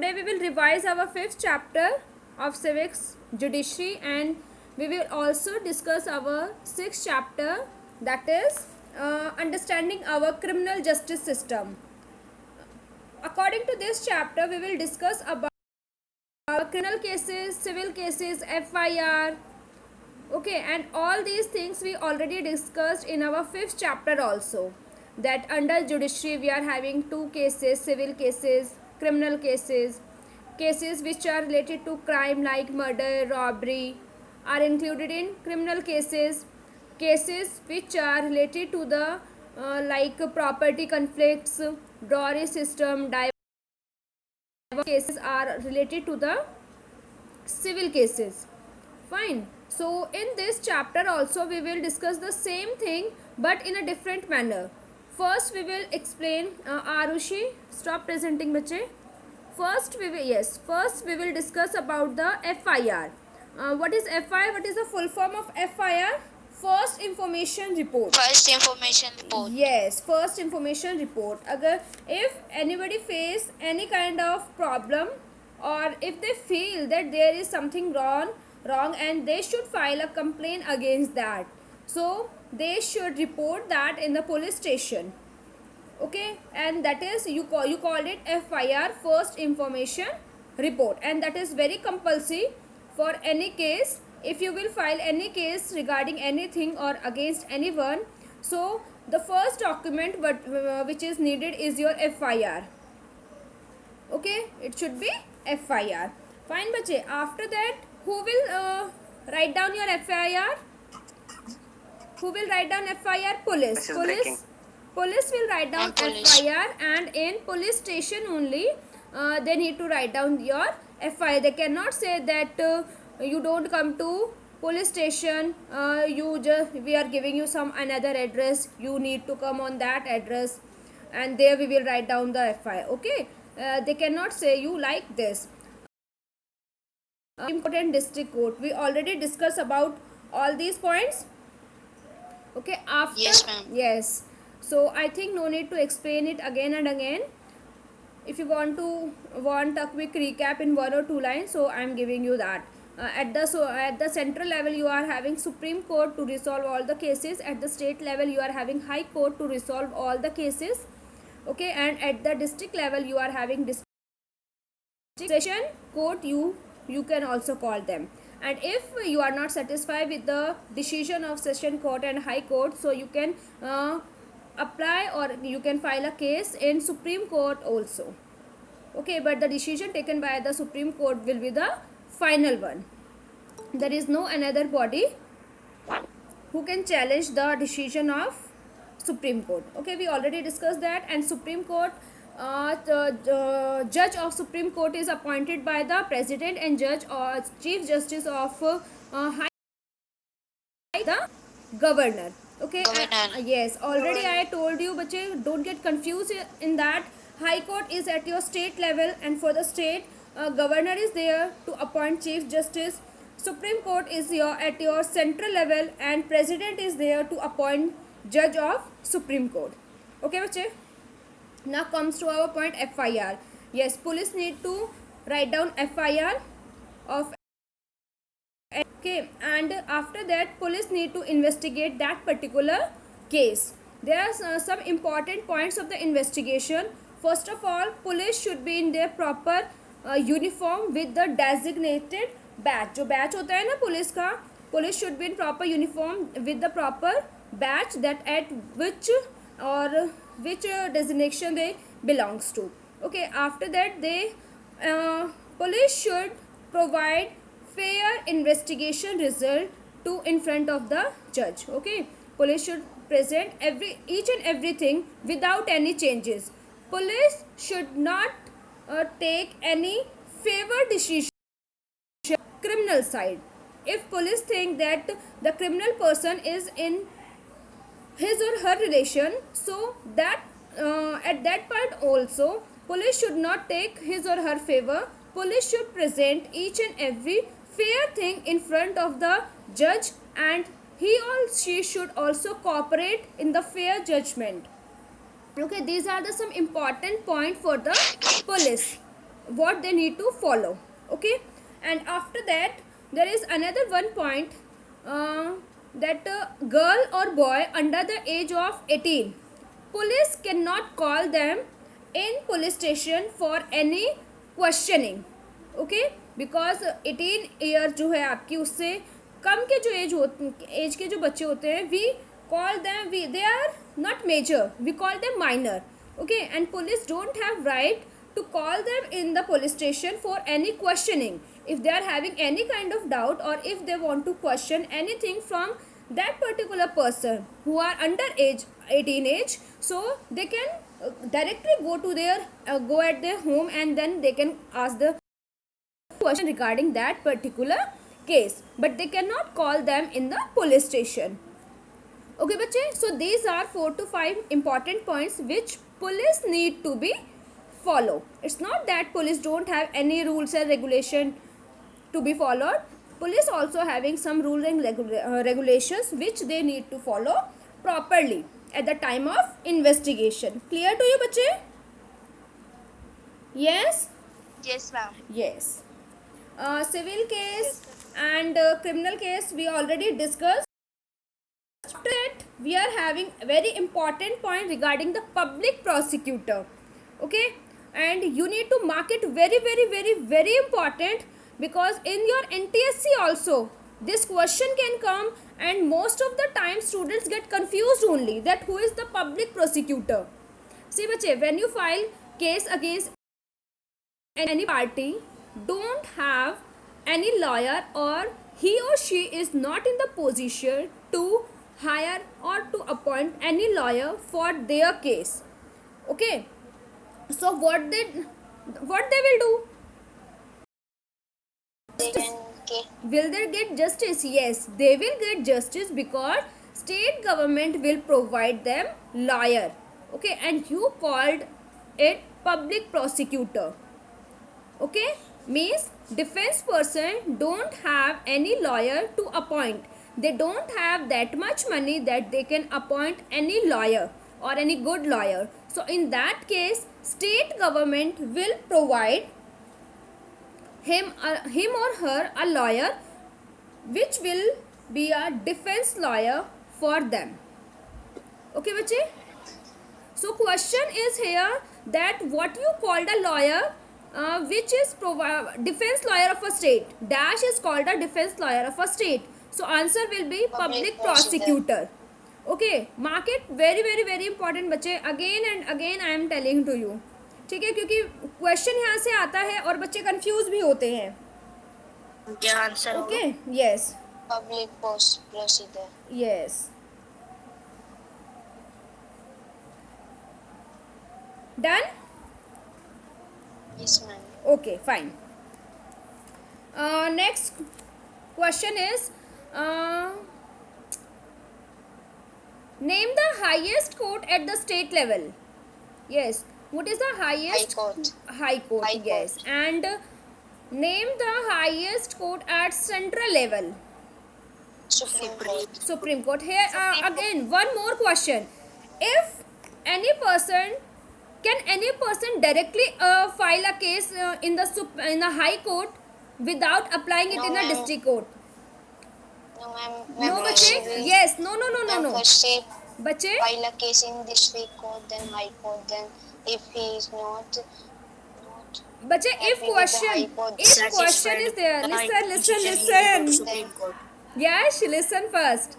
today we will revise our 5th chapter of civics judiciary, and we will also discuss our 6th chapter, that is understanding our criminal justice system. According to this chapter, we will discuss about criminal cases, civil cases, FIR. Okay, and all these things we already discussed in our 5th chapter also, that under judiciary we are having 2 cases: civil cases, criminal cases. Cases which are related to crime like murder, robbery are included in criminal cases. Cases which are related to the like property conflicts, dowry system, divorce cases are related to the civil cases. Fine. So in this chapter also we will discuss the same thing but in a different manner. First we will explain Arushi, stop presenting bache. First we will discuss about the FIR. What is FIR? What is the full form of FIR? First information report. First information report. Yes, first information report. Agar if anybody face any kind of problem, or if they feel that there is something wrong and they should file a complaint against that, so they should report that in the police station. Okay, and that is you call it FIR, first information report, and that is very compulsory for any case. If you will file any case regarding anything or against anyone, so the first document which is needed is your FIR. Okay, it should be FIR. Fine bache. After that, who will write down your FIR? Who will write down FIR? Police. Police will write down FIR, and in police station only they need to write down your FIR. They cannot say that you don't come to police station, we are giving you some another address, you need to come on that address and there we will write down the FIR. Okay, they cannot say you like this. Important district court, we already discussed about all these points. Okay, after yes ma'am. Yes, so I think no need to explain it again and again. If you want a quick recap in 1 or 2 lines, so I am giving you that. At the central level you are having Supreme Court to resolve all the cases. At the state level you are having High Court to resolve all the cases. Okay, and at the district level you are having district session court, you can also call them. And if you are not satisfied with the decision of session court and High Court, so you can apply or you can file a case in Supreme Court also. Okay, but the decision taken by the Supreme Court will be the final one. There is no another body who can challenge the decision of Supreme Court. Okay, we already discussed that. And Supreme Court, the judge of Supreme Court is appointed by the President, and judge or Chief Justice of High the Governor. Okay, yes, already I told you, but don't get confused in that. High Court is at your state level, and for the state, Governor is there to appoint Chief Justice. Supreme Court is at your central level, and President is there to appoint Judge of Supreme Court. Okay, bache? Now comes to our point, FIR. Yes, police need to write down FIR of. Okay, and after that police need to investigate that particular case. There are some important points of the investigation. First of all, police should be in their proper uniform with the designated badge. जो badge होता है ना police का, police should be in proper uniform with the proper badge that at which or which designation they belongs to. Okay, after that they police should provide fair investigation result to in front of the judge. Okay, police should present each and everything without any changes. Police should not take any favor decision criminal side. If police think that the criminal person is in his or her relation, so that at that point also police should not take his or her favor. Police should present each and every fair thing in front of the judge, and he or she should also cooperate in the fair judgment. Okay, these are the some important point for the police. what they need to follow. Okay, and after that there is another one point, uh, that girl or boy under the age of 18, police cannot call them in police station for any questioning. Okay, because 18 year जो है आपकी, उससे कम के जो as के जो बच्चे होते हैं, we call them, we they are not major, we call them minor. Okay, and police don't have right to call them in the police station for any questioning. If they are having any kind of doubt, or if they want to question anything from that particular person who are under age 18 age, so they can directly go to their go at their home, and then they can ask the question regarding that particular case, but they cannot call them in the police station. Okay बच्चे, so these are 4 to 5 important points which police need to be follow. It's not that police don't have any rules and regulation to be followed. Police also having some rules and regulations which they need to follow properly at the time of investigation. Clear to you बच्चे? Yes? Yes, ma'am. Yes. Civil case and criminal case we already discussed. After that we are having a very important point regarding the public prosecutor. Okay, and you need to mark it very very very very important, because in your NTSC also this question can come, and most of the time students get confused only that who is the public prosecutor. See बच्चे, when you file case against any party, don't have any lawyer, or he or she is not in the position to hire or to appoint any lawyer for their case. Okay, so what they will do? Will they get justice? Yes, they will get justice, because state government will provide them lawyer. Okay, and you called it public prosecutor. Okay, means defense person don't have any lawyer to appoint. They don't have that much money that they can appoint any lawyer or any good lawyer. So in that case, state government will provide him or her a lawyer, which will be a defense lawyer for them. Okay बच्चे, so question is here that what you called a lawyer, which is defense lawyer of a state, dash is called a defense lawyer of a state. So answer will be public prosecutor. Okay, mark it very very very important बच्चे, again and again I am telling to you. ठीक है, क्योंकि question यहाँ से आता है और बच्चे कंफ्यूज भी होते हैं. क्या आंसर होगा? Okay, yes, public procedure. Yes, done. Yes, ma'am. Okay, fine. Next question is, name the highest court at the state level. Yes, what is the highest? High Court. High court, High yes. Court. And name the highest court at central level. Supreme Court. Supreme Court. Here again one more question. If any person, can any person directly file a case in the high court without applying it No, in a ma'am. district court? No, ma'am. No बच्चे, yes, no. First step, बच्चे, file a case in district court, then high court, then if he is not बच्चे, if happy with the question, high court, if question is there, listen. Supreme Court. Yes, listen first.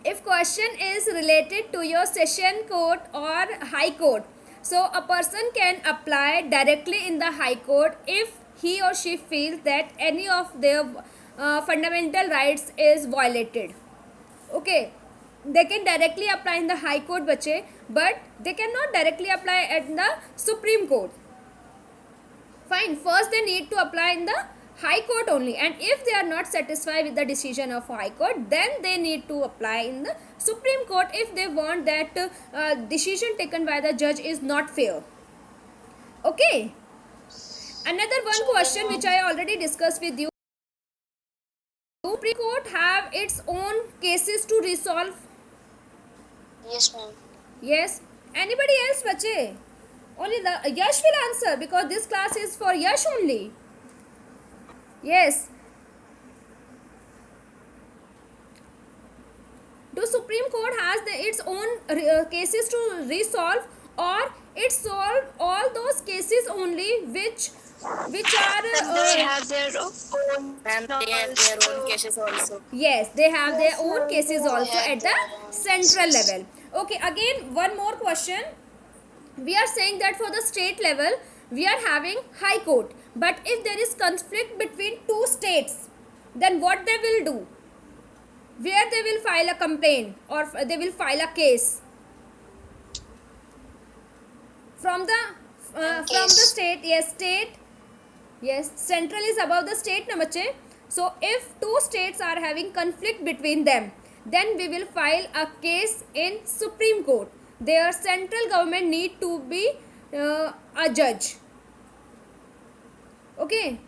If question is related to your session court or high court, so a person can apply directly in the high court if he or she feels that any of their fundamental rights is violated. Okay, they can directly apply in the high court बच्चे, but they cannot directly apply at the Supreme Court. Fine, first they need to apply in the high court only, and if they are not satisfied with the decision of high court, then they need to apply in the Supreme Court if they want that decision taken by the judge is not fair. Okay, another one question which I already discussed with you. Supreme Court have its own cases to resolve. Yes, ma'am. Yes, anybody else बच्चे? Only the Yash will answer because this class is for Yash only. Yes. Do Supreme Court has its own cases to resolve, or it solve all those cases only which are They have their own. Ma'am, they have their own cases also. yes, they have their own cases They also have at the their own central cases. level. Okay, again one more question. We are saying that for the state level we are having high court, but if there is conflict between two states, then what they will do? Where they will file a complaint or they will file a case? From the And from the case. state. Yes, state. Yes, central is above the state na bache. So if two states are having conflict between them, then we will file a case in Supreme Court. Their central government need to be a judge. Okay.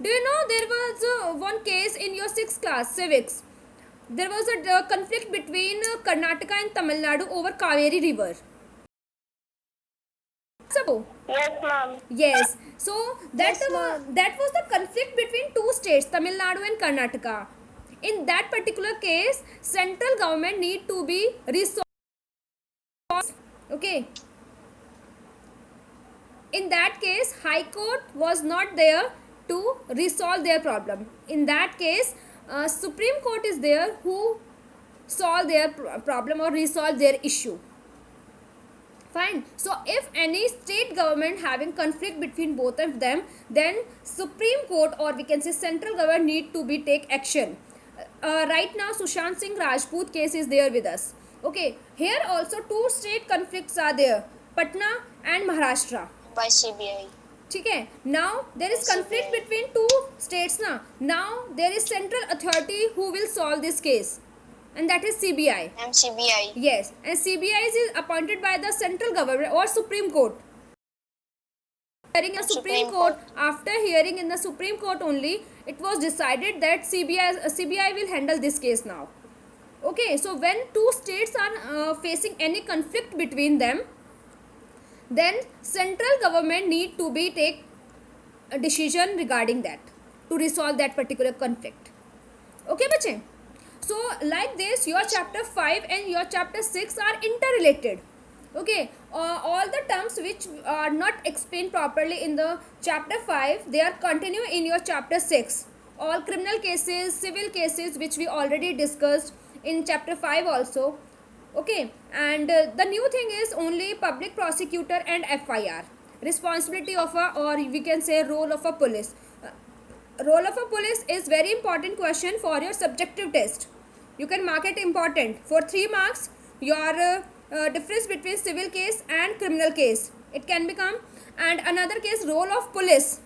Do you know there was one case in your 6th class civics? There was a conflict between Karnataka and Tamil Nadu over Kaveri River. So, Yes, ma'am. yes. So that Yes, ma'am. that was the conflict between two states, Tamil Nadu and Karnataka. In that particular case, central government need to be resolved. Okay. In that case, High Court was not there to resolve their problem. In that case, Supreme Court is there who solve their problem or resolve their issue. Fine. So if any state government having conflict between both of them, then Supreme Court or we can say central government need to be take action. Right now Sushant Singh Rajput case is there with us. Okay, here also two state conflicts are there, Patna and Maharashtra. By CBI. ठीक है. Now there is conflict between two states ना. Now there is central authority who will solve this case, and that is CBI. And CBI. Yes, and CBI is appointed by the central government or Supreme Court. Hearing in Supreme Court, after hearing in the Supreme Court only, it was decided that CBI will handle this case now. Okay, so when two states are facing any conflict between them, then central government need to be take a decision regarding that to resolve that particular conflict. Okay, bache? So like this, your chapter 5 and your chapter 6 are interrelated. Okay, all the terms which are not explained properly in the chapter 5, they are continue in your chapter 6. All criminal cases, civil cases which we already discussed in chapter 5 also. Okay, and the new thing is only public prosecutor and FIR, responsibility of a, or we can say role of a police. Role of a police is very important question for your subjective test. You can mark it important for 3 marks. Your difference between civil case and criminal case, it can become. And another case, role of police.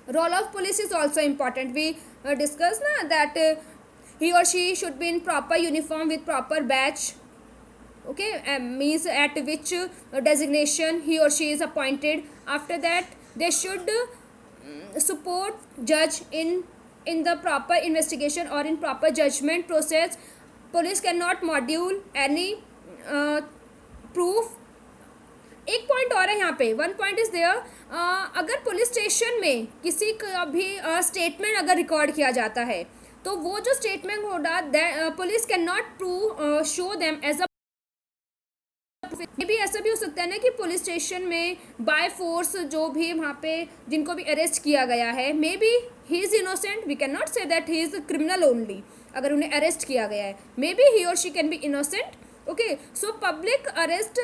Role of police is also important. We discussed na, that he or she should be in proper uniform with proper badge. Okay, means at which designation he or she is appointed. After that, they should support judge in the proper investigation or in proper judgment process. Police cannot module any proof. एक point और है यहाँ पे, one point is there, अगर police station में किसी का भी स्टेटमेंट अगर रिकॉर्ड किया जाता है, तो वो जो स्टेटमेंट होगा police can not prove show them as a, भी ऐसा भी हो सकता है ना कि पुलिस स्टेशन में बाय फोर्स जो भी वहाँ पे जिनको भी अरेस्ट किया गया है, may be he is innocent, we can not say that he is criminal only. अगर उन्हें अरेस्ट किया गया है, मे बी ही और she can be innocent. Okay, so public arrest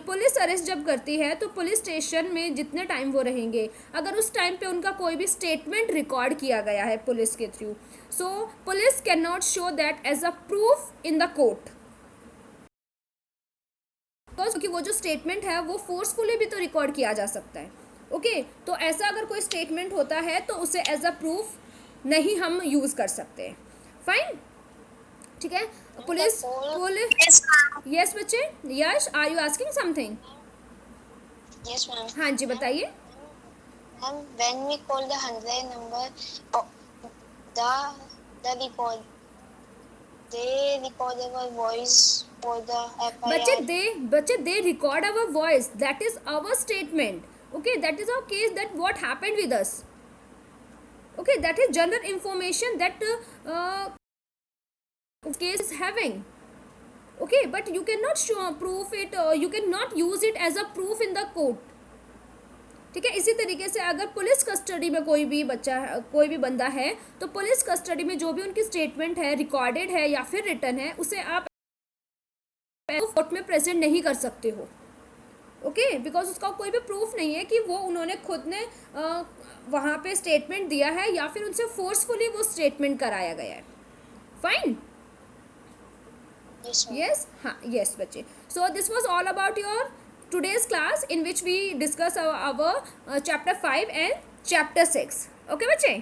police arrest जब करती है तो पुलिस स्टेशन में जितने टाइम वो रहेंगे, अगर उस टाइम पे उनका कोई भी स्टेटमेंट रिकॉर्ड किया गया है पुलिस के through, so police can not show that as a proof in the court, क्योंकि वो जो स्टेटमेंट है वो फोर्सफुली भी तो रिकॉर्ड किया जा सकता है. ओके, तो ऐसा अगर कोई स्टेटमेंट होता है तो उसे एज अ प्रूफ नहीं हम यूज़ कर सकते हैं. फाइन, ठीक है. Police, Yes, ma'am. यस बच्चे. Yes, are you asking something? Yes, ma'am. हाँ जी, बताइए. Ma'am, when we call the 100 number, the record. they record our voice for the बच्चे FIR. They record our voice, that is our statement. Okay, that is our case, that what happened with us. Okay, that is general information that case is having. Okay, but you cannot show proof it, you cannot use it as a proof in the court. ठीक है. इसी तरीके से अगर police custody में कोई भी बच्चा, कोई भी बंदा है, तो पुलिस कस्टडी में जो भी उनकी स्टेटमेंट है, रिकॉर्डेड है या फिर रिटन है, उसे आप कोर्ट में प्रेजेंट नहीं कर सकते हो. ओके, बिकॉज उसका कोई भी प्रूफ नहीं है कि वो उन्होंने खुद ने वहाँ पे स्टेटमेंट दिया है या फिर उनसे फोर्सफुली वो स्टेटमेंट कराया गया है. फाइन. Yes, ma'am. Yes, हाँ, yes बच्चे. So this was all about your today's class in which we discuss our chapter 5 and chapter 6. Okay बच्चे.